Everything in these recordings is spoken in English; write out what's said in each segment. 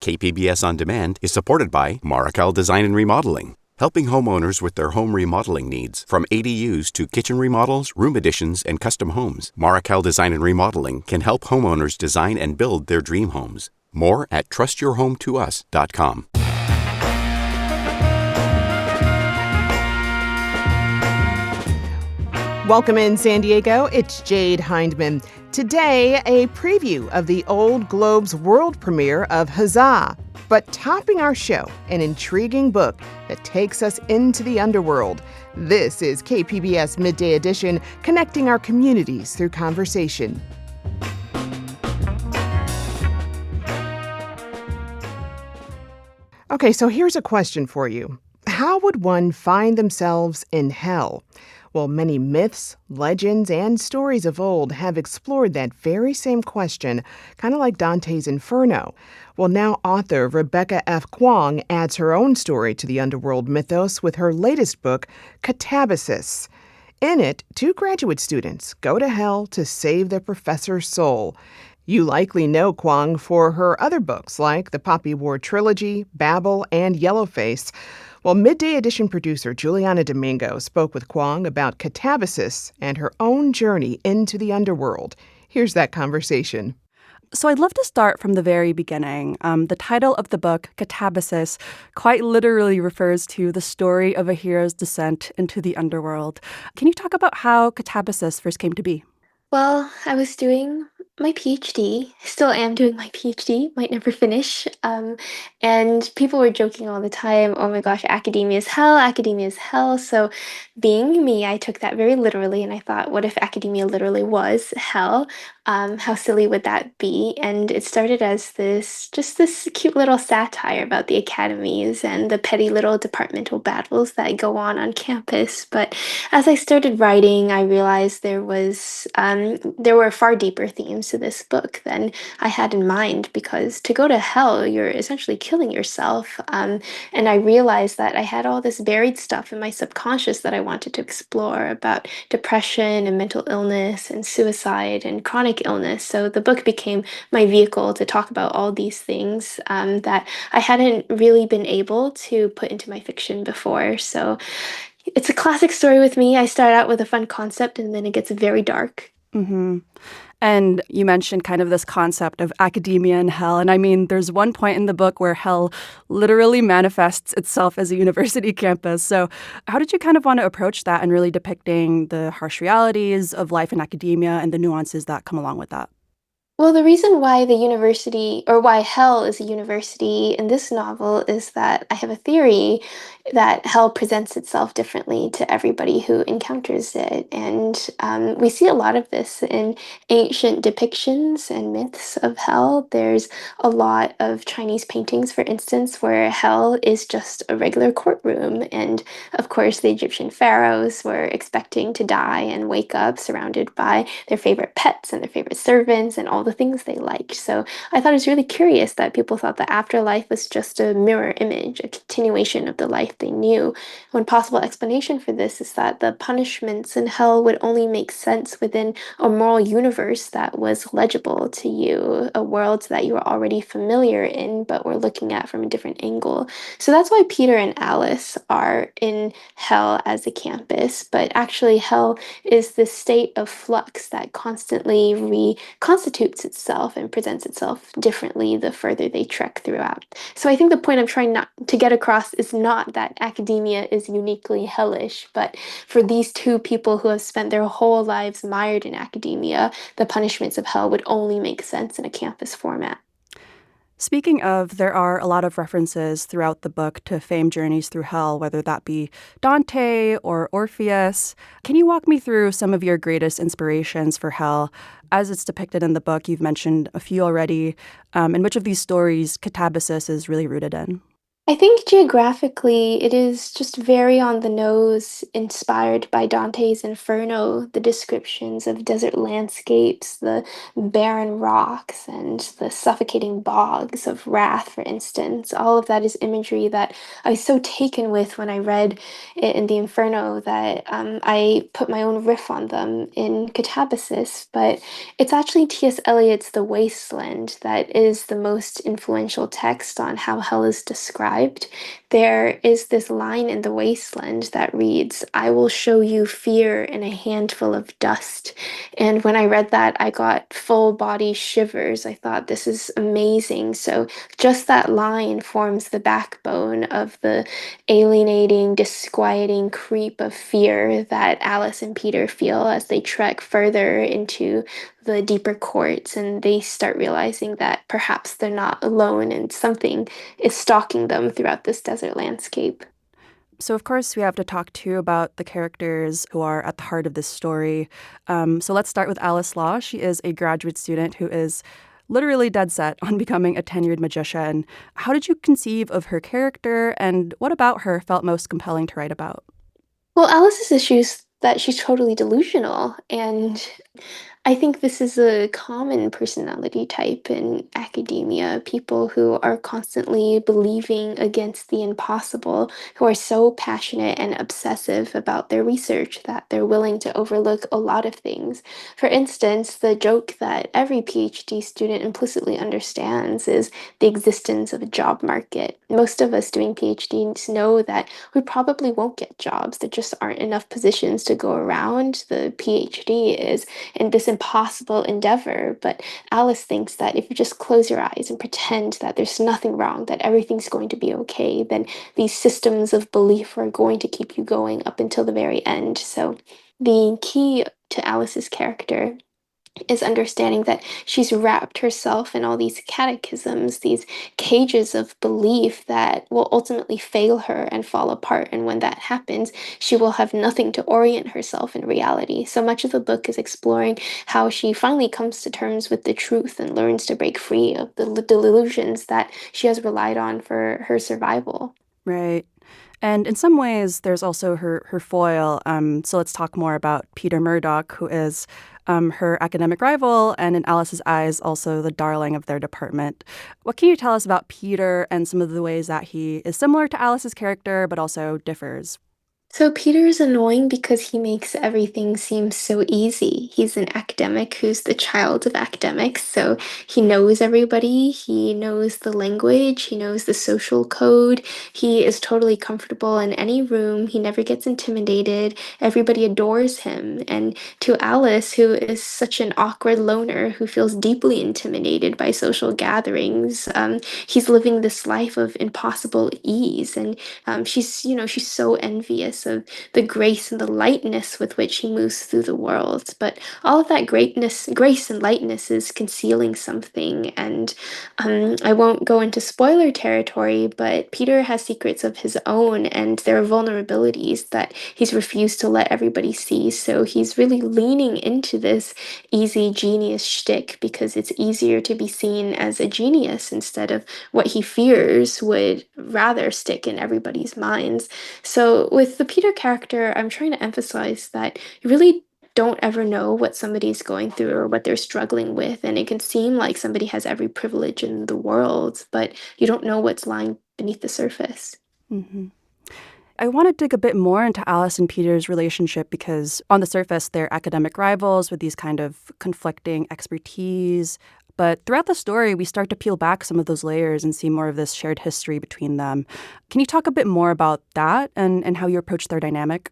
KPBS On Demand is supported by Marrokal Design and Remodeling, helping homeowners with their home remodeling needs. From ADUs to kitchen remodels, room additions, and custom homes, Marrokal Design and Remodeling can help homeowners design and build their dream homes. More at trustyourhometous.com. Welcome in San Diego, it's Jade Hindman. Today, a preview of the Old Globe's world premiere of Huzzah. But topping our show, an intriguing book that takes us into the underworld. This is KPBS Midday Edition, connecting our communities through conversation. Okay, so here's a question for you. How would one find themselves in hell? Well, many myths, legends, and stories of old have explored that very same question, kind of like Dante's Inferno. Well, now author Rebecca F. Kuang adds her own story to the underworld mythos with her latest book, Katabasis. In it, two graduate students go to hell to save their professor's soul. You likely know Kuang for her other books like the Poppy War Trilogy, Babel, and Yellowface. Well, Midday Edition producer Julianna Domingo spoke with Kuang about Katabasis and her own journey into the underworld. Here's that conversation. So I'd love to start from the very beginning. The title of the book, Katabasis, quite literally refers to the story of a hero's descent into the underworld. Can you talk about how Katabasis first came to be? Well, I was doing my PhD, still am doing my PhD, might never finish. And people were joking all the time, oh my gosh, academia is hell, academia is hell. So being me, I took that very literally and I thought, what if academia literally was hell? How silly would that be? And it started as just this cute little satire about the academies and the petty little departmental battles that go on campus. But as I started writing, I realized there were far deeper themes to this book than I had in mind, because to go to hell, you're essentially killing yourself. And I realized that I had all this buried stuff in my subconscious that I wanted to explore about depression and mental illness and suicide and chronic illness. So the book became my vehicle to talk about all these things that I hadn't really been able to put into my fiction before. So it's a classic story with me. I start out with a fun concept and then it gets very dark. Mm-hmm. And you mentioned kind of this concept of academia and hell. And I mean, there's one point in the book where hell literally manifests itself as a university campus. So how did you kind of want to approach that and really depicting the harsh realities of life in academia and the nuances that come along with that? Well, the reason why the university, or why hell is a university in this novel, is that I have a theory that hell presents itself differently to everybody who encounters it. And we see a lot of this in ancient depictions and myths of hell. There's a lot of Chinese paintings, for instance, where hell is just a regular courtroom. And of course, the Egyptian pharaohs were expecting to die and wake up surrounded by their favorite pets and their favorite servants and all the things they liked. So I thought it was really curious that people thought the afterlife was just a mirror image, a continuation of the life they knew. One possible explanation for this is that the punishments in hell would only make sense within a moral universe that was legible to you, a world that you were already familiar in, but were looking at from a different angle. So that's why Peter and Alice are in hell as a campus, but actually hell is this state of flux that constantly reconstitutes itself and presents itself differently the further they trek throughout. So I think the point I'm trying not to get across is not that academia is uniquely hellish, but for these two people who have spent their whole lives mired in academia, the punishments of hell would only make sense in a campus format. Speaking of, there are a lot of references throughout the book to famed journeys through hell, whether that be Dante or Orpheus. Can you walk me through some of your greatest inspirations for hell? As it's depicted in the book, you've mentioned a few already. And which of these stories Katabasis is really rooted in? I think geographically, it is just very on the nose, inspired by Dante's Inferno, the descriptions of desert landscapes, the barren rocks, and the suffocating bogs of Wrath, for instance. All of that is imagery that I was so taken with when I read it in the Inferno that I put my own riff on them in Katabasis. But it's actually T.S. Eliot's The Wasteland that is the most influential text on how hell is described. There is this line in The Wasteland that reads, "I will show you fear in a handful of dust." And when I read that, I got full body shivers. I thought, this is amazing. So just that line forms the backbone of the alienating, disquieting creep of fear that Alice and Peter feel as they trek further into the deeper courts and they start realizing that perhaps they're not alone and something is stalking them throughout this desert landscape. So, of course, we have to talk too about the characters who are at the heart of this story. So, let's start with Alice Law. She is a graduate student who is literally dead set on becoming a tenured magician. How did you conceive of her character, and what about her felt most compelling to write about? Well, Alice's issue is that she's totally delusional, and I think this is a common personality type in academia, people who are constantly believing against the impossible, who are so passionate and obsessive about their research that they're willing to overlook a lot of things. For instance, the joke that every PhD student implicitly understands is the existence of a job market. Most of us doing PhDs know that we probably won't get jobs. There just aren't enough positions to go around. The PhD is in this impossible endeavor. But Alice thinks that if you just close your eyes and pretend that there's nothing wrong, that everything's going to be okay, then these systems of belief are going to keep you going up until the very end. So the key to Alice's character is understanding that she's wrapped herself in all these catechisms, these cages of belief that will ultimately fail her and fall apart. And when that happens, she will have nothing to orient herself in reality. So much of the book is exploring how she finally comes to terms with the truth and learns to break free of the delusions that she has relied on for her survival. Right. And in some ways, there's also her foil. So let's talk more about Peter Murdoch, who is her academic rival, and in Alice's eyes, also the darling of their department. What can you tell us about Peter and some of the ways that he is similar to Alice's character, but also differs? So Peter is annoying because he makes everything seem so easy. He's an academic who's the child of academics, so he knows everybody, he knows the language, he knows the social code. He is totally comfortable in any room. He never gets intimidated. Everybody adores him. And to Alice, who is such an awkward loner who feels deeply intimidated by social gatherings, he's living this life of impossible ease. And she's so envious of the grace and the lightness with which he moves through the world. But all of that greatness, grace and lightness is concealing something. And I won't go into spoiler territory, but Peter has secrets of his own, and there are vulnerabilities that he's refused to let everybody see. So he's really leaning into this easy genius shtick because it's easier to be seen as a genius instead of what he fears would rather stick in everybody's minds. So with the Peter character, I'm trying to emphasize that you really don't ever know what somebody's going through or what they're struggling with. And it can seem like somebody has every privilege in the world, but you don't know what's lying beneath the surface. Hmm. I want to dig a bit more into Alice and Peter's relationship because on the surface, they're academic rivals with these kind of conflicting expertise. But throughout the story, we start to peel back some of those layers and see more of this shared history between them. Can you talk a bit more about that and how you approach their dynamic?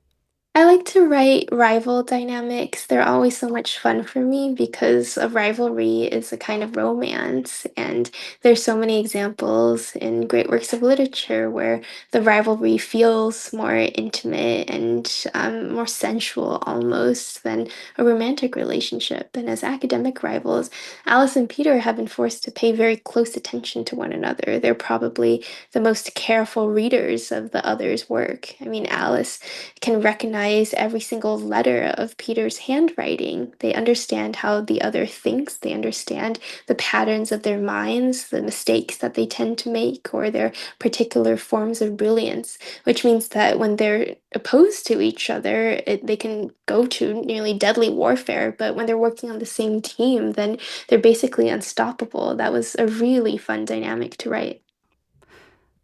I like to write rival dynamics. They're always so much fun for me because a rivalry is a kind of romance, and there's so many examples in great works of literature where the rivalry feels more intimate and more sensual almost than a romantic relationship. And as academic rivals, Alice and Peter have been forced to pay very close attention to one another. They're probably the most careful readers of the other's work. I mean, Alice can recognize recognize every single letter of Peter's handwriting. They understand how the other thinks. They understand the patterns of their minds, the mistakes that they tend to make, or their particular forms of brilliance, which means that when they're opposed to each other, they can go to nearly deadly warfare. But when they're working on the same team, then they're basically unstoppable. That was a really fun dynamic to write.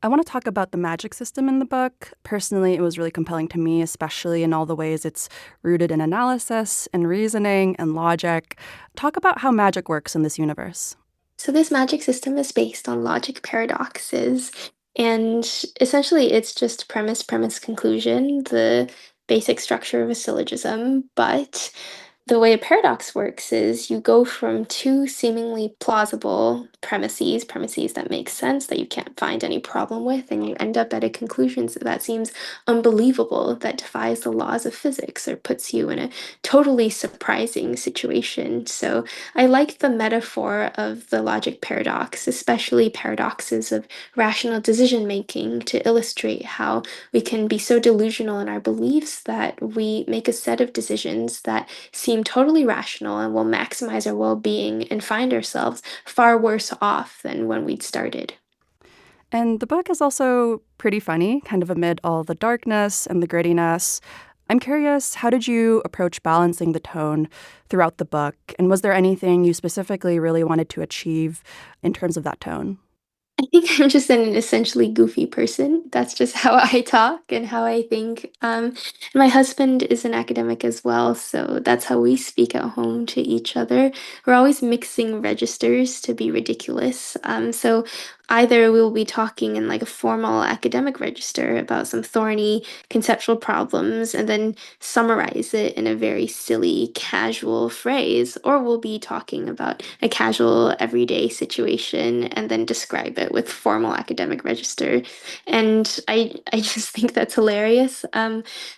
I want to talk about the magic system in the book. Personally, it was really compelling to me, especially in all the ways it's rooted in analysis and reasoning and logic. Talk about how magic works in this universe. So this magic system is based on logic paradoxes, and essentially it's just premise, premise, conclusion, the basic structure of a syllogism, but the way a paradox works is you go from two seemingly plausible premises that make sense, that you can't find any problem with, and you end up at a conclusion that seems unbelievable, that defies the laws of physics or puts you in a totally surprising situation. So I like the metaphor of the logic paradox, especially paradoxes of rational decision making, to illustrate how we can be so delusional in our beliefs that we make a set of decisions that seem totally rational and will maximize our well being and find ourselves far worse off than when we'd started. And the book is also pretty funny, kind of amid all the darkness and the grittiness. I'm curious, how did you approach balancing the tone throughout the book? And was there anything you specifically really wanted to achieve in terms of that tone? I think I'm just an essentially goofy person. That's just how I talk and how I think. My husband is an academic as well, so that's how we speak at home to each other. We're always mixing registers to be ridiculous. So either we'll be talking in like a formal academic register about some thorny conceptual problems and then summarize it in a very silly, casual phrase, or we'll be talking about a casual, everyday situation and then describe it with formal academic register. And I just think that's hilarious.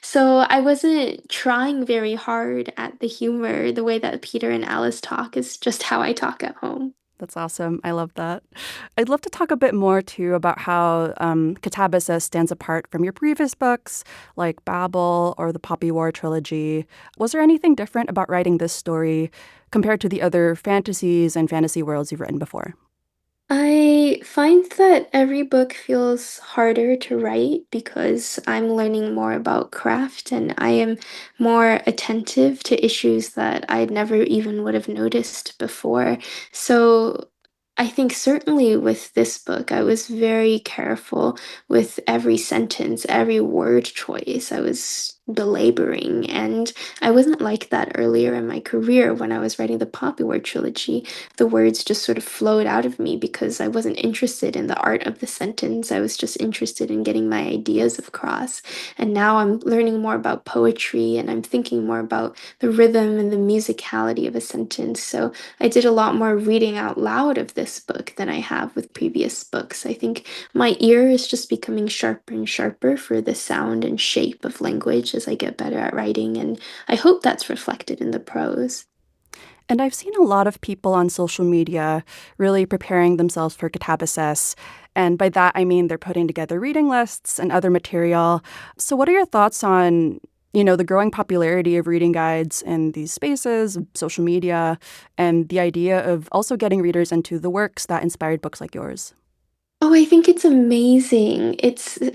So I wasn't trying very hard at the humor. The way that Peter and Alice talk is just how I talk at home. That's awesome. I love that. I'd love to talk a bit more, too, about how Katabasis stands apart from your previous books, like Babel or the Poppy War trilogy. Was there anything different about writing this story compared to the other fantasies and fantasy worlds you've written before? I find that every book feels harder to write because I'm learning more about craft and I am more attentive to issues that I never even would have noticed before. So I think certainly with this book, I was very careful with every sentence, every word choice. I was belaboring, and I wasn't like that earlier in my career when I was writing the Poppy War trilogy. The words just sort of flowed out of me because I wasn't interested in the art of the sentence. I was just interested in getting my ideas across. And now I'm learning more about poetry and I'm thinking more about the rhythm and the musicality of a sentence. So I did a lot more reading out loud of this book than I have with previous books. I think my ear is just becoming sharper and sharper for the sound and shape of language as I get better at writing, and I hope that's reflected in the prose. And I've seen a lot of people on social media really preparing themselves for Katabasis. And by that, I mean they're putting together reading lists and other material. So what are your thoughts on, the growing popularity of reading guides in these spaces, social media, and the idea of also getting readers into the works that inspired books like yours? Oh, I think it's amazing.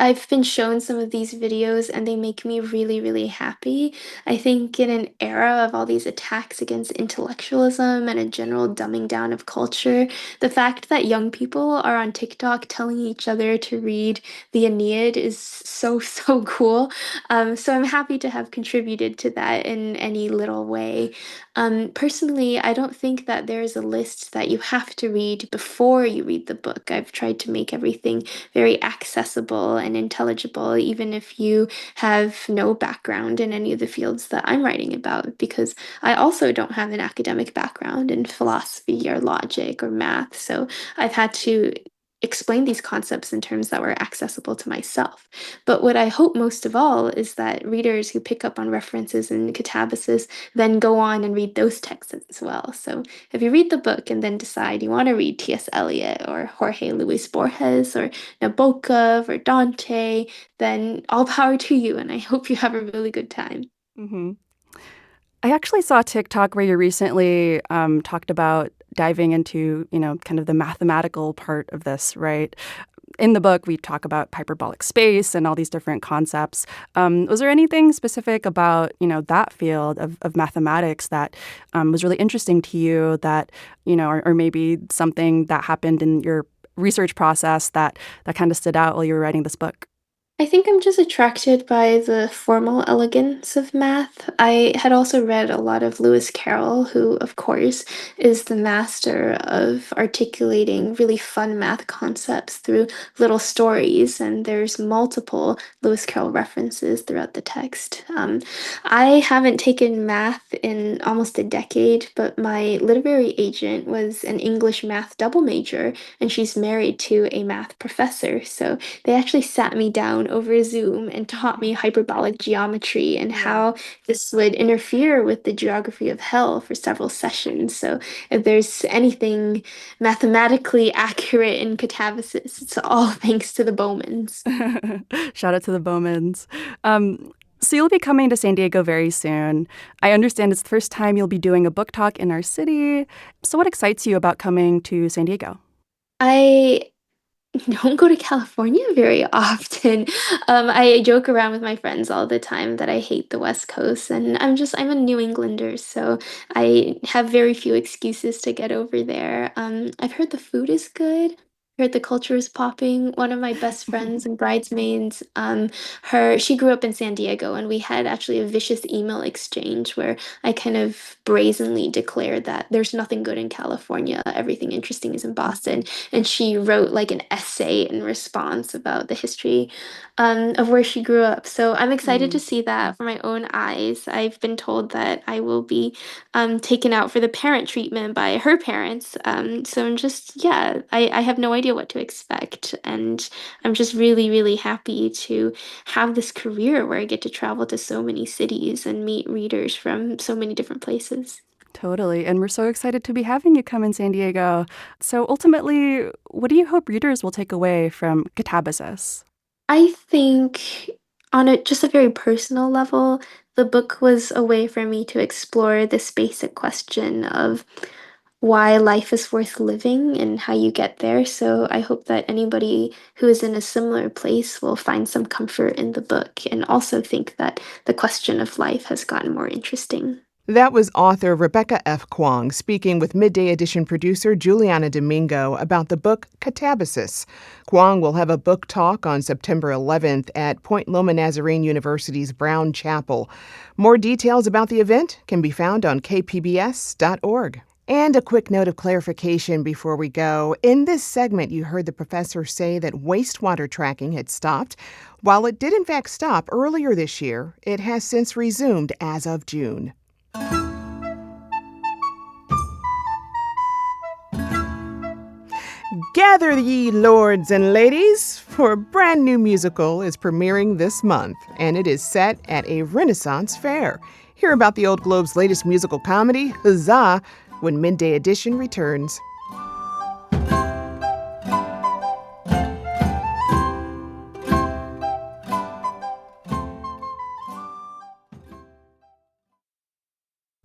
I've been shown some of these videos and they make me really, really happy. I think in an era of all these attacks against intellectualism and a general dumbing down of culture, the fact that young people are on TikTok telling each other to read the Aeneid is so, so cool. So I'm happy to have contributed to that in any little way. Personally, I don't think that there's a list that you have to read before you read the book. I've tried to make everything very accessible and intelligible, even if you have no background in any of the fields that I'm writing about, because I also don't have an academic background in philosophy or logic or math. So I've had to explain these concepts in terms that were accessible to myself. But what I hope most of all is that readers who pick up on references in Katabasis then go on and read those texts as well. So if you read the book and then decide you want to read T.S. Eliot or Jorge Luis Borges or Nabokov or Dante, then all power to you, and I hope you have a really good time. Mm-hmm. I actually saw a TikTok where you recently talked about diving into, kind of the mathematical part of this, right? In the book, we talk about hyperbolic space and all these different concepts. Was there anything specific about, that field of mathematics that was really interesting to you that, or maybe something that happened in your research process that kind of stood out while you were writing this book? I think I'm just attracted by the formal elegance of math. I had also read a lot of Lewis Carroll, who, of course, is the master of articulating really fun math concepts through little stories, and there's multiple Lewis Carroll references throughout the text. I haven't taken math in almost a decade, but my literary agent was an English math double major, and she's married to a math professor, so they actually sat me down over Zoom and taught me hyperbolic geometry and how this would interfere with the geography of hell for several sessions. So if there's anything mathematically accurate in Katabasis, it's all thanks to the Bowmans. Shout out to the Bowmans. So you'll be coming to San Diego very soon. I understand it's the first time you'll be doing a book talk in our city. So what excites you about coming to San Diego? I don't go to California very often. I joke around with my friends all the time that I hate the West Coast, and I'm a New Englander, so I have very few excuses to get over there. I've heard the food is good. Heard the culture is popping. One of my best friends and bridesmaids, she grew up in San Diego, and we had actually a vicious email exchange where I kind of brazenly declared that there's nothing good in California. Everything interesting is in Boston. And she wrote like an essay in response about the history of where she grew up. So I'm excited to see that for my own eyes. I've been told that I will be taken out for the parent treatment by her parents. So I'm just, yeah, I have no idea what to expect. And I'm just really, really happy to have this career where I get to travel to so many cities and meet readers from so many different places. Totally. And we're so excited to be having you come in San Diego. So ultimately, what do you hope readers will take away from Katabasis? I think on just a very personal level, the book was a way for me to explore this basic question of why life is worth living and how you get there. So I hope that anybody who is in a similar place will find some comfort in the book and also think that the question of life has gotten more interesting. That was author Rebecca F. Kuang speaking with Midday Edition producer Julianna Domingo about the book Katabasis. Kuang will have a book talk on September 11th at Point Loma Nazarene University's Brown Chapel. More details about the event can be found on KPBS.org. And a quick note of clarification before we go. In this segment, you heard the professor say that wastewater tracking had stopped. While it did in fact stop earlier this year, it has since resumed as of June. Gather ye lords and ladies, for a brand new musical is premiering this month, and it is set at a Renaissance fair. Hear about the Old Globe's latest musical comedy, Huzzah, when Midday Edition returns.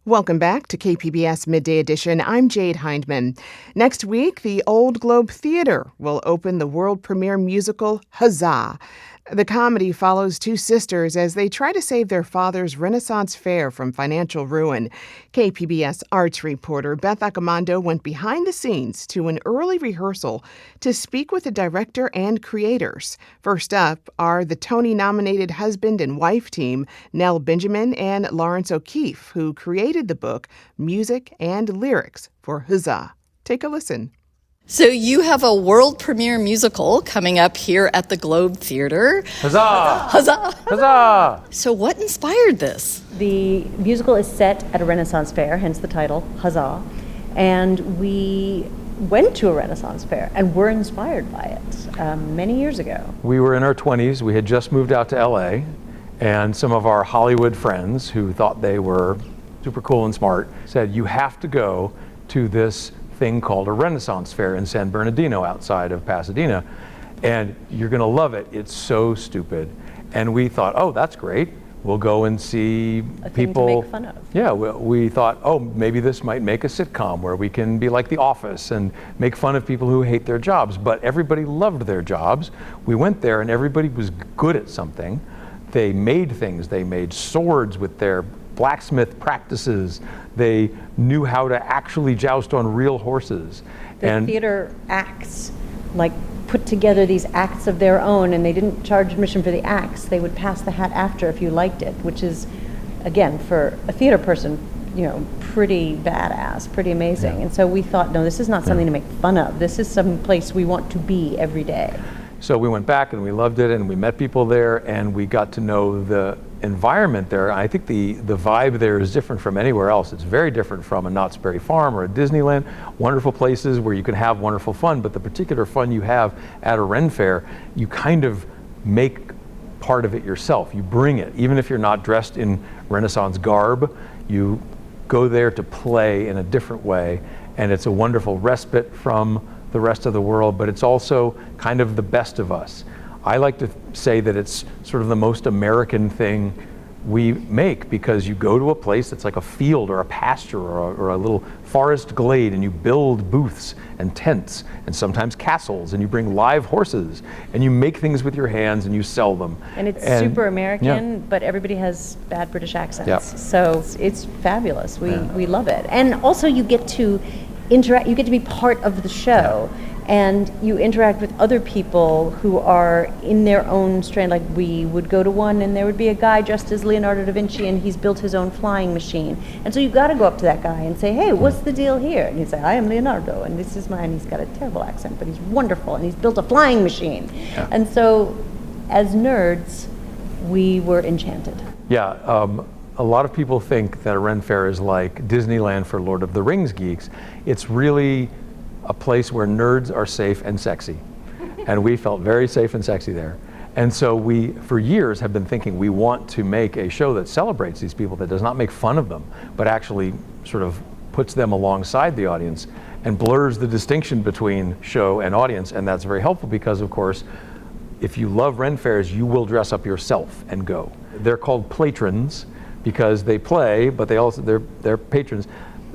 Welcome back to KPBS Midday Edition. I'm Jade Hindman. Next week, the Old Globe Theater will open the world premiere musical Huzzah. The comedy follows two sisters as they try to save their father's Renaissance fair from financial ruin. KPBS arts reporter Beth Accomando went behind the scenes to an early rehearsal to speak with the director and creators. First up are the Tony-nominated husband and wife team, Nell Benjamin and Lawrence O'Keefe, who created the book Music and Lyrics for Huzzah. Take a listen. So you have a world premiere musical coming up here at the Globe Theater. Huzzah! Huzzah! Huzzah! So what inspired this? The musical is set at a Renaissance fair, hence the title, Huzzah. And we went to a Renaissance fair and were inspired by it many years ago. We were in our 20s. We had just moved out to LA, and some of our Hollywood friends who thought they were super cool and smart said, you have to go to this thing called a Renaissance fair in San Bernardino outside of Pasadena, and you're going to love it. It's so stupid. And we thought, oh, that's great. We'll go and see A people. thing to make fun of. Yeah, we thought, oh, maybe this might make a sitcom where we can be like The Office and make fun of people who hate their jobs. But everybody loved their jobs. We went there and everybody was good at something. They made things. They made swords with their blacksmith practices. They knew how to actually joust on real horses. The theater acts, like, put together these acts of their own, and they didn't charge admission for the acts. They would pass the hat after if you liked it, which is, again, for a theater person, pretty badass, pretty amazing. And so we thought, no, this is not something to make fun of. This is some place we want to be every day. So we went back and we loved it, and we met people there, and we got to know the environment there. I think the vibe there is different from anywhere else. It's very different from a Knott's Berry Farm or a Disneyland. Wonderful places where you can have wonderful fun, but the particular fun you have at a Ren Fair, you kind of make part of it yourself. You bring it. Even if you're not dressed in Renaissance garb, you go there to play in a different way, and it's a wonderful respite from the rest of the world, but it's also kind of the best of us. I like to say that it's sort of the most American thing we make, because you go to a place that's like a field or a pasture or a little forest glade, and you build booths and tents and sometimes castles, and you bring live horses and you make things with your hands and you sell them. And it's super American, but everybody has bad British accents. Yep. So it's fabulous. We love it. And also you get to interact, you get to be part of the show. And you interact with other people who are in their own strain. Like, we would go to one and there would be a guy dressed as Leonardo da Vinci, and he's built his own flying machine. And so you got to go up to that guy and say, hey, what's the deal here? And he'd say, I am Leonardo, and this is mine. He's got a terrible accent, but he's wonderful, and he's built a flying machine. Yeah. And so as nerds, we were enchanted. Yeah, a lot of people think that a Ren Fair is like Disneyland for Lord of the Rings geeks. It's really a place where nerds are safe and sexy. And we felt very safe and sexy there. And so we, for years, have been thinking we want to make a show that celebrates these people, that does not make fun of them, but actually sort of puts them alongside the audience and blurs the distinction between show and audience. And that's very helpful because, of course, if you love Ren Fairs, you will dress up yourself and go. They're called platrons because they play, but they also, they're patrons.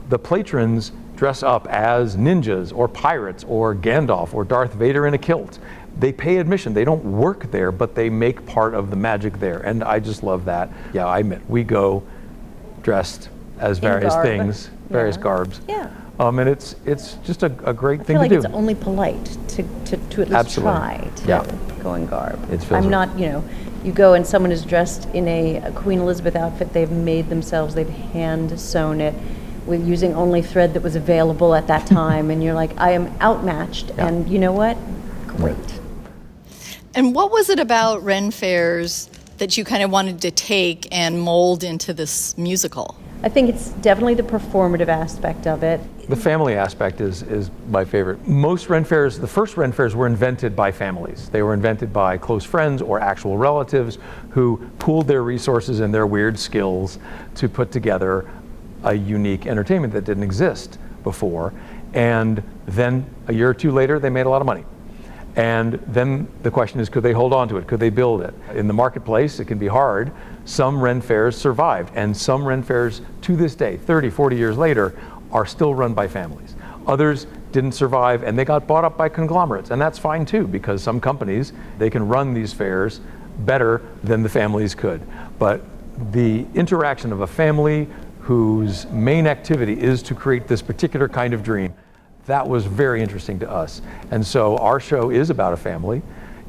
The platrons dress up as ninjas or pirates or Gandalf or Darth Vader in a kilt. They pay admission. They don't work there, but they make part of the magic there. And I just love that. Yeah, I admit, we go dressed as various things, various garbs. Yeah. And it's just a great thing to do. I feel like it's only polite to at least try to go in garb. I'm not, you go and someone is dressed in a Queen Elizabeth outfit they've made themselves, they've hand sewn it, with using only thread that was available at that time, and you're like, I am outmatched, and you know what? Great. And what was it about Ren Fairs that you kind of wanted to take and mold into this musical? I think it's definitely the performative aspect of it. The family aspect is my favorite. Most Ren Fairs, the first Ren Fairs were invented by families. They were invented by close friends or actual relatives who pooled their resources and their weird skills to put together a unique entertainment that didn't exist before. And then a year or two later, they made a lot of money. And then the question is, could they hold on to it? Could they build it? In the marketplace, it can be hard. Some Ren Fairs survived, and some Ren Fairs to this day, 30, 40 years later, are still run by families. Others didn't survive, and they got bought up by conglomerates. And that's fine too, because some companies, they can run these fairs better than the families could. But the interaction of a family whose main activity is to create this particular kind of dream, that was very interesting to us. And so our show is about a family.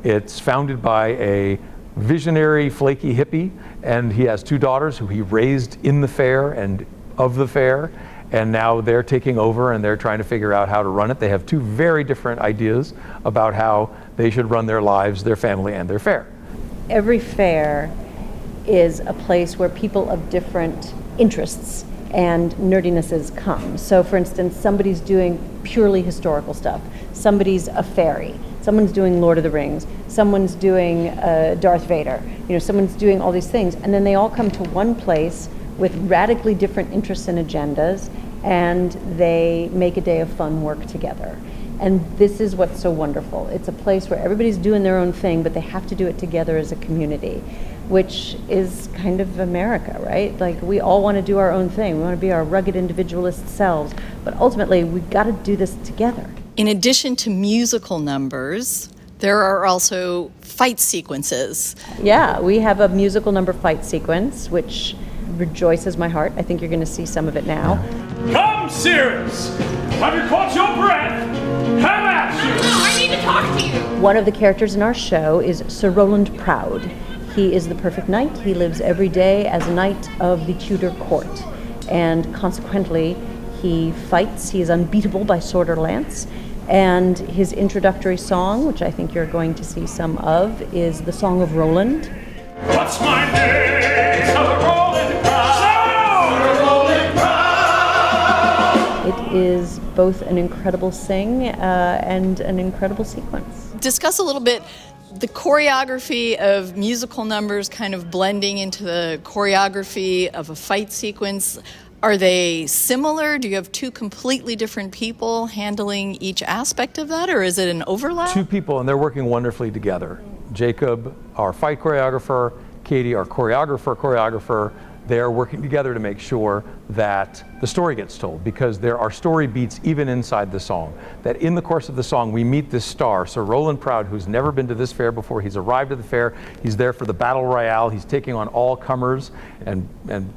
It's founded by a visionary, flaky hippie, and he has two daughters who he raised in the fair and of the fair, and now they're taking over and they're trying to figure out how to run it. They have two very different ideas about how they should run their lives, their family, and their fair. Every fair is a place where people of different interests and nerdinesses come. So for instance, somebody's doing purely historical stuff. Somebody's a fairy. Someone's doing Lord of the Rings. Someone's doing Darth Vader. Someone's doing all these things. And then they all come to one place with radically different interests and agendas, and they make a day of fun work together. And this is what's so wonderful. It's a place where everybody's doing their own thing, but they have to do it together as a community, which is kind of America, right? Like, we all want to do our own thing. We want to be our rugged individualist selves, but ultimately we've got to do this together. In addition to musical numbers, there are also fight sequences. Yeah, we have a musical number fight sequence, which rejoices my heart. I think you're going to see some of it now. Come, Cirrus! Have you caught your breath? Have at you! No, I need to talk to you! One of the characters in our show is Sir Roland Proud. He is the perfect knight. He lives every day as a knight of the Tudor court. And consequently, he fights. He is unbeatable by sword or lance. And his introductory song, which I think you're going to see some of, is the Song of Roland. What's my name? Sir Roland Proud! Sir Roland Proud! It is both an incredible sing and an incredible sequence. Discuss a little bit the choreography of musical numbers kind of blending into the choreography of a fight sequence. Are they similar? Do you have two completely different people handling each aspect of that, or is it an overlap? Two people, and they're working wonderfully together. Jacob, our fight choreographer, Katie, our choreographer, they are working together to make sure that the story gets told, because there are story beats even inside the song. That in the course of the song, we meet this star, Sir Roland Proud, who's never been to this fair before. He's arrived at the fair. He's there for the battle royale. He's taking on all comers and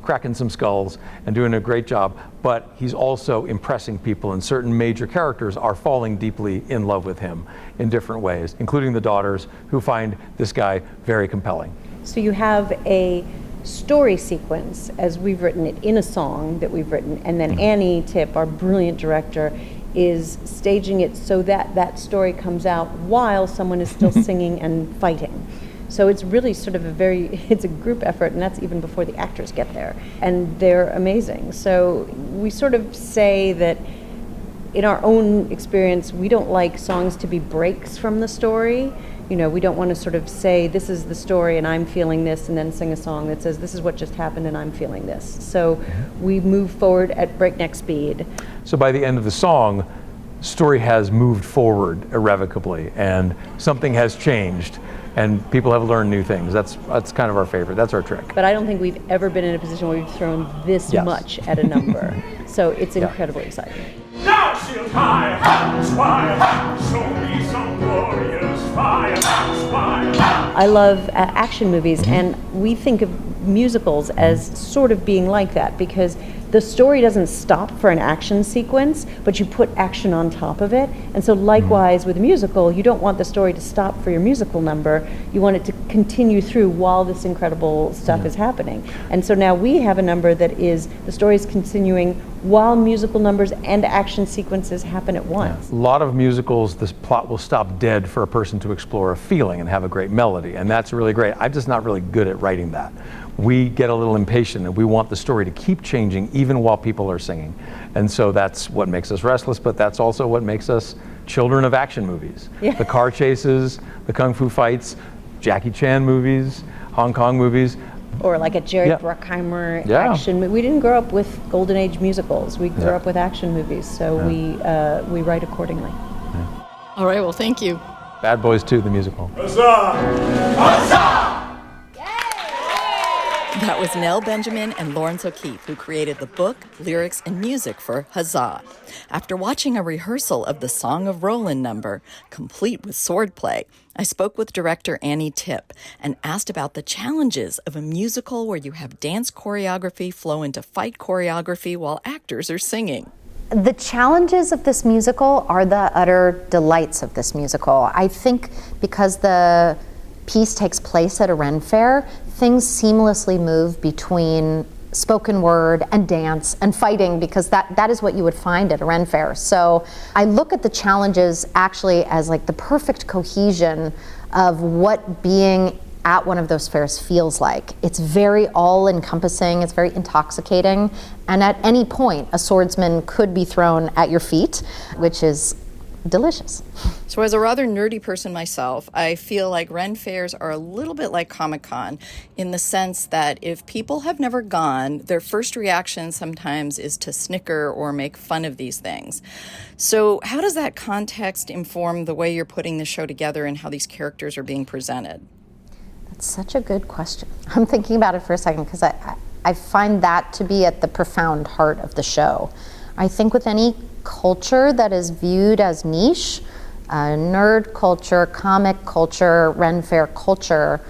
cracking some skulls and doing a great job. But he's also impressing people, and certain major characters are falling deeply in love with him in different ways, including the daughters, who find this guy very compelling. So you have a story sequence as we've written it in a song that we've written, and then Annie Tippe, our brilliant director, is staging it so that that story comes out while someone is still singing and fighting. So it's really sort of it's a group effort, and that's even before the actors get there, and they're amazing. So we sort of say that in our own experience, we don't like songs to be breaks from the story. We don't want to sort of say, this is the story and I'm feeling this, and then sing a song that says, this is what just happened and I'm feeling this. So we move forward at breakneck speed. So by the end of the song, story has moved forward irrevocably, and something has changed, and people have learned new things. That's kind of our favorite. That's our trick. But I don't think we've ever been in a position where we've thrown this much at a number. So it's incredibly exciting. Now shield high, spire, show me some glorious fire, spire. I love action movies, and we think of musicals as sort of being like that, because the story doesn't stop for an action sequence, but you put action on top of it. And so likewise with a musical, you don't want the story to stop for your musical number. You want it to continue through while this incredible stuff is happening. And so now we have a number that is, the story is continuing while musical numbers and action sequences happen at once. A lot of musicals, this plot will stop dead for a person to explore a feeling and have a great melody, and that's really great. I'm just not really good at writing that. We get a little impatient, and we want the story to keep changing even while people are singing. And so that's what makes us restless, but that's also what makes us children of action movies. Yeah. The car chases, the kung fu fights, Jackie Chan movies, Hong Kong movies. Or like a Jerry Bruckheimer action movie. We didn't grow up with Golden Age musicals. We grew up with action movies, so we write accordingly. All right, well, thank you. Bad Boys 2, the musical. Huzzah! Huzzah! That was Nell Benjamin and Lawrence O'Keefe, who created the book, lyrics, and music for Huzzah. After watching a rehearsal of the Song of Roland number, complete with swordplay, I spoke with director Annie Tippe and asked about the challenges of a musical where you have dance choreography flow into fight choreography while actors are singing. The challenges of this musical are the utter delights of this musical. I think because the piece takes place at a Ren Fair, things seamlessly move between spoken word and dance and fighting, because that is what you would find at a Ren Fair. So I look at the challenges actually as like the perfect cohesion of what being at one of those fairs feels like. It's very all-encompassing, it's very intoxicating, and at any point, a swordsman could be thrown at your feet, which is delicious. So as a rather nerdy person myself, I feel like Ren fairs are a little bit like Comic-Con in the sense that if people have never gone, their first reaction sometimes is to snicker or make fun of these things. So how does that context inform the way you're putting the show together and how these characters are being presented? That's such a good question. I'm thinking about it for a second because I find that to be at the profound heart of the show. I think with any culture that is viewed as niche, nerd culture, comic culture, Ren Fair culture,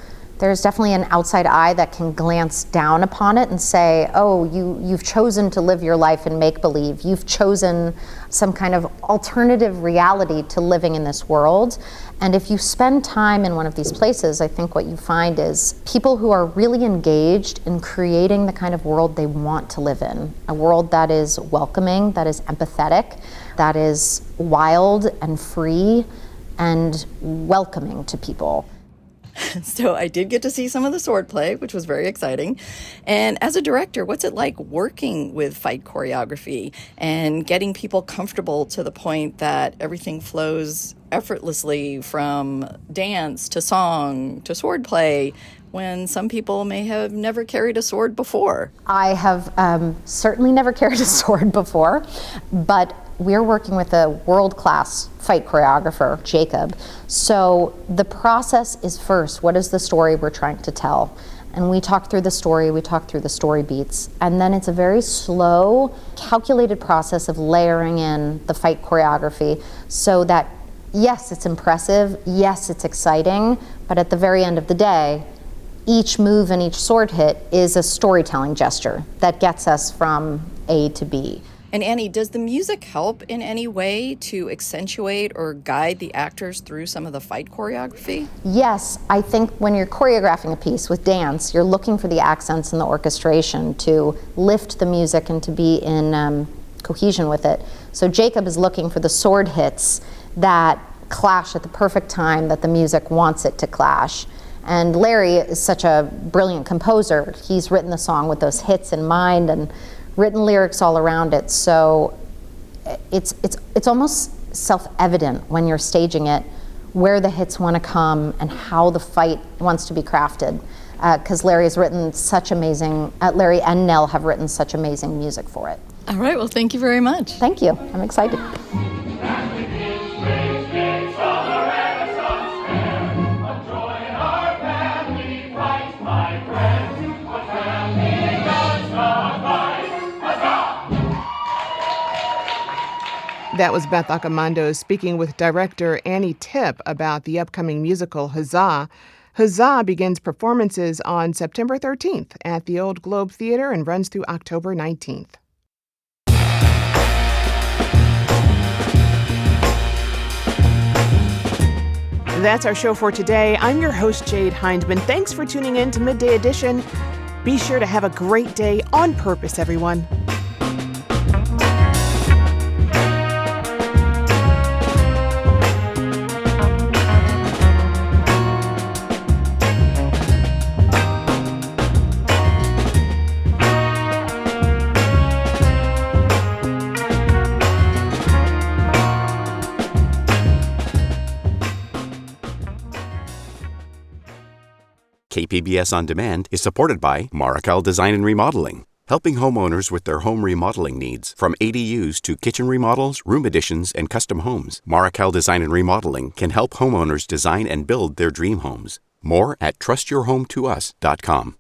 there's definitely an outside eye that can glance down upon it and say, oh, you've chosen to live your life in make-believe. You've chosen some kind of alternative reality to living in this world. And if you spend time in one of these places, I think what you find is people who are really engaged in creating the kind of world they want to live in, a world that is welcoming, that is empathetic, that is wild and free and welcoming to people. So I did get to see some of the swordplay, which was very exciting. And as a director, what's it like working with fight choreography and getting people comfortable to the point that everything flows effortlessly from dance to song to swordplay when some people may have never carried a sword before? I have certainly never carried a sword before, but we're working with a world-class fight choreographer, Jacob. So the process is first, what is the story we're trying to tell? And we talk through the story, we talk through the story beats, and then it's a very slow, calculated process of layering in the fight choreography so that, yes, it's impressive, yes, it's exciting, but at the very end of the day, each move and each sword hit is a storytelling gesture that gets us from A to B. And Annie, does the music help in any way to accentuate or guide the actors through some of the fight choreography? Yes, I think when you're choreographing a piece with dance, you're looking for the accents and the orchestration to lift the music and to be in cohesion with it. So Jacob is looking for the sword hits that clash at the perfect time that the music wants it to clash. And Larry is such a brilliant composer. He's written the song with those hits in mind and written lyrics all around it, so it's almost self-evident when you're staging it where the hits want to come and how the fight wants to be crafted, because Larry and Nell have written such amazing music for it. All right, well, thank you very much. Thank you, I'm excited. That was Beth Accomando speaking with director Annie Tippe about the upcoming musical Huzzah. Huzzah begins performances on September 13th at the Old Globe Theater and runs through October 19th. That's our show for today. I'm your host, Jade Hindman. Thanks for tuning in to Midday Edition. Be sure to have a great day on purpose, everyone. KPBS On Demand is supported by Marrokal Design and Remodeling, helping homeowners with their home remodeling needs. From ADUs to kitchen remodels, room additions, and custom homes, Marrokal Design and Remodeling can help homeowners design and build their dream homes. More at trustyourhometous.com.